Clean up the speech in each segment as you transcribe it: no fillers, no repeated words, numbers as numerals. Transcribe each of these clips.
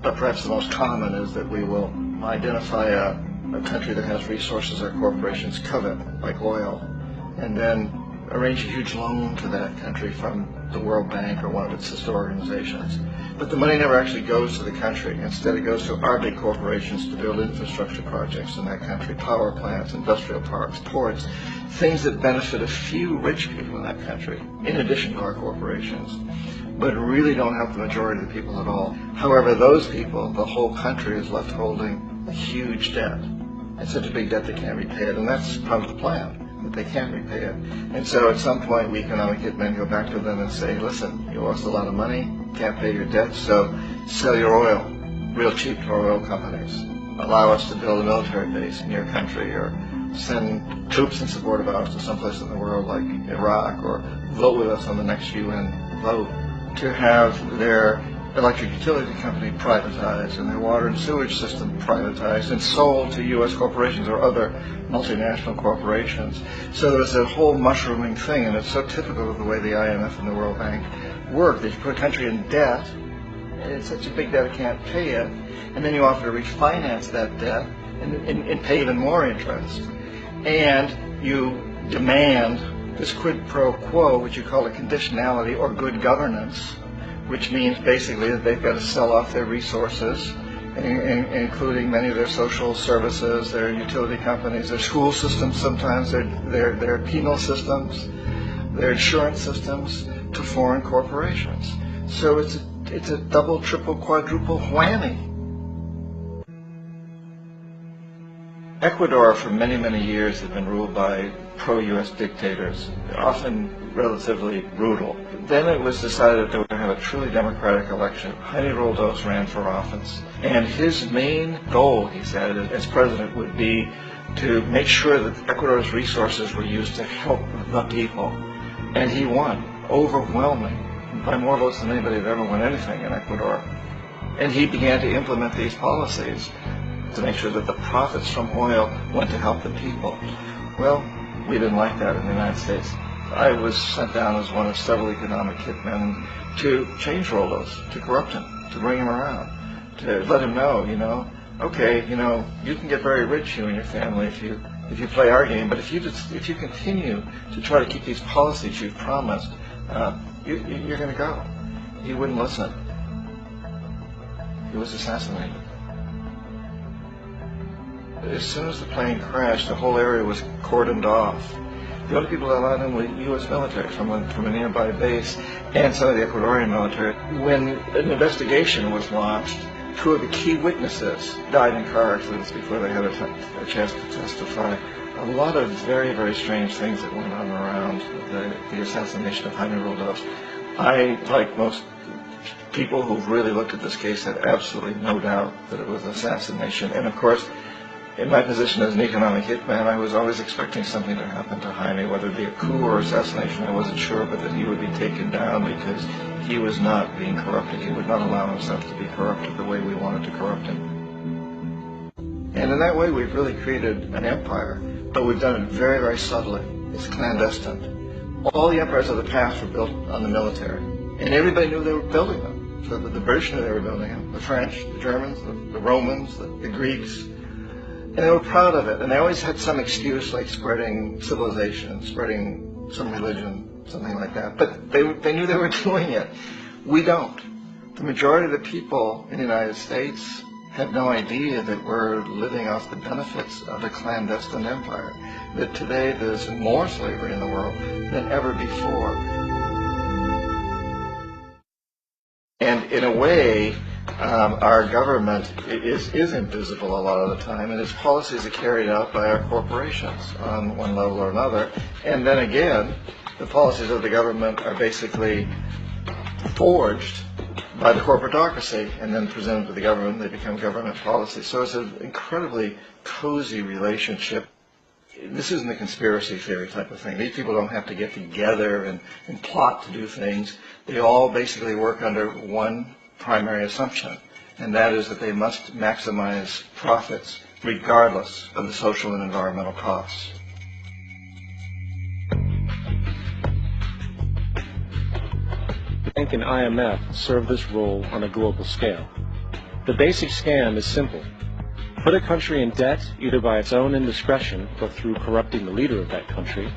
But perhaps the most common is that we will identify a country that has resources our corporations covet, like oil, and then arrange a huge loan to that country from the World Bank or one of its sister organizations. But the money never actually goes to the country. Instead, it goes to our big corporations to build infrastructure projects in that country, power plants, industrial parks, ports, things that benefit a few rich people in that country, in addition to our corporations, but really don't help the majority of the people at all. However, those people, the whole country is left holding a huge debt. It's such a big debt they can't repay it, and that's part of the plan, that they can't repay it. And so at some point, we economic hitmen go back to them and say, listen, you lost a lot of money, can't pay your debt, so sell your oil real cheap to our oil companies. Allow us to build a military base in your country, or send troops in support of ours to someplace in the world like Iraq, or vote with us on the next UN vote. To have their electric utility company privatized and their water and sewage system privatized and sold to U.S. corporations or other multinational corporations. So there's a whole mushrooming thing, and it's so typical of the way the IMF and the World Bank work. That you put a country in debt, and it's such a big debt it can't pay it, and then you offer to refinance that debt and pay even more interest. And you demand this quid pro quo, which you call a conditionality or good governance, which means basically that they've got to sell off their resources, including many of their social services, their utility companies, their school systems sometimes, their penal systems, their insurance systems, to foreign corporations. So it's a double, triple, quadruple whammy. Ecuador for many, many years had been ruled by pro-U.S. dictators, often relatively brutal. Then it was decided that they were going to have a truly democratic election. Jaime Roldos ran for office, and his main goal, he said, as president, would be to make sure that Ecuador's resources were used to help the people. And he won, overwhelming, by more votes than anybody had ever won anything in Ecuador. And he began to implement these policies to make sure that the profits from oil went to help the people. Well, we didn't like that in the United States. I was sent down as one of several economic hitmen to change Roldos, to corrupt him, to bring him around, to let him know, okay, you can get very rich, you and your family, if you play our game, but if you continue to try to keep these policies you've promised, you're going to go. He wouldn't listen. He was assassinated. As soon as the plane crashed, the whole area was cordoned off. The only people that allowed in were U.S. military from a nearby base and some of the Ecuadorian military. When an investigation was launched, two of the key witnesses died in car accidents before they had a chance to testify. A lot of very, very strange things that went on around the assassination of Jaime Roldos. I, like most people who've really looked at this case, had absolutely no doubt that it was an assassination. And of course, in my position as an economic hitman, I was always expecting something to happen to Jaime, whether it be a coup or assassination, I wasn't sure, but that he would be taken down because he was not being corrupted. He would not allow himself to be corrupted the way we wanted to corrupt him. And in that way, we've really created an empire, but we've done it very, very subtly. It's clandestine. All the empires of the past were built on the military, and everybody knew they were building them. So the British knew they were building them, the French, the Germans, the Romans, the Greeks. And they were proud of it, and they always had some excuse, like spreading civilization, spreading some religion, something like that. But they knew they were doing it. We don't. The majority of the people in the United States have no idea that we're living off the benefits of a clandestine empire, that today there's more slavery in the world than ever before. And in a way, our government is invisible a lot of the time, and its policies are carried out by our corporations on one level or another. And then again, the policies of the government are basically forged by the corporatocracy and then presented to the government. They become government policies. So it's an incredibly cozy relationship. This isn't a conspiracy theory type of thing. These people don't have to get together and plot to do things. They all basically work under one primary assumption, and that is that they must maximize profits regardless of the social and environmental costs. The bank and IMF serve this role on a global scale. The basic scam is simple. Put a country in debt either by its own indiscretion or through corrupting the leader of that country.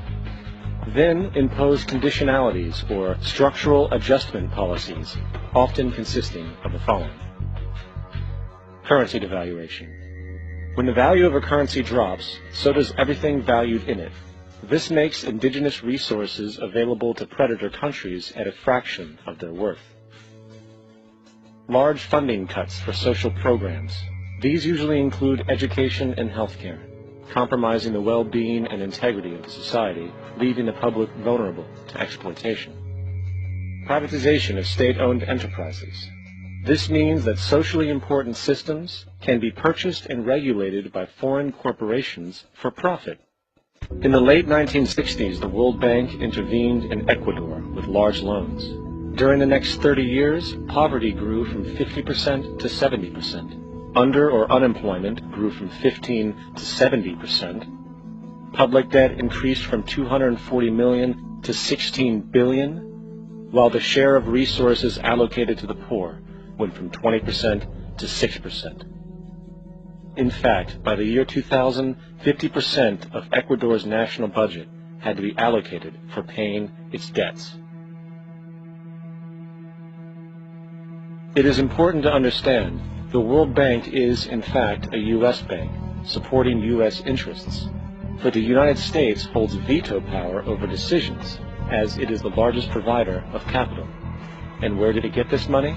Then impose conditionalities or structural adjustment policies, often consisting of the following. Currency devaluation. When the value of a currency drops, so does everything valued in it. This makes indigenous resources available to predator countries at a fraction of their worth. Large funding cuts for social programs. These usually include education and healthcare, compromising the well-being and integrity of the society, leaving the public vulnerable to exploitation. Privatization of state-owned enterprises. This means that socially important systems can be purchased and regulated by foreign corporations for profit. In the late 1960s, the World Bank intervened in Ecuador with large loans. During the next 30 years, poverty grew from 50% to 70%. Under or unemployment grew from 15 to 70%. Public debt increased from 240 million to 16 billion, while the share of resources allocated to the poor went from 20% to 6%. In fact, by the year 2000, 50% of Ecuador's national budget had to be allocated for paying its debts. It is important to understand the World Bank is, in fact, a U.S. bank, supporting U.S. interests. But the United States holds veto power over decisions, as it is the largest provider of capital. And where did it get this money?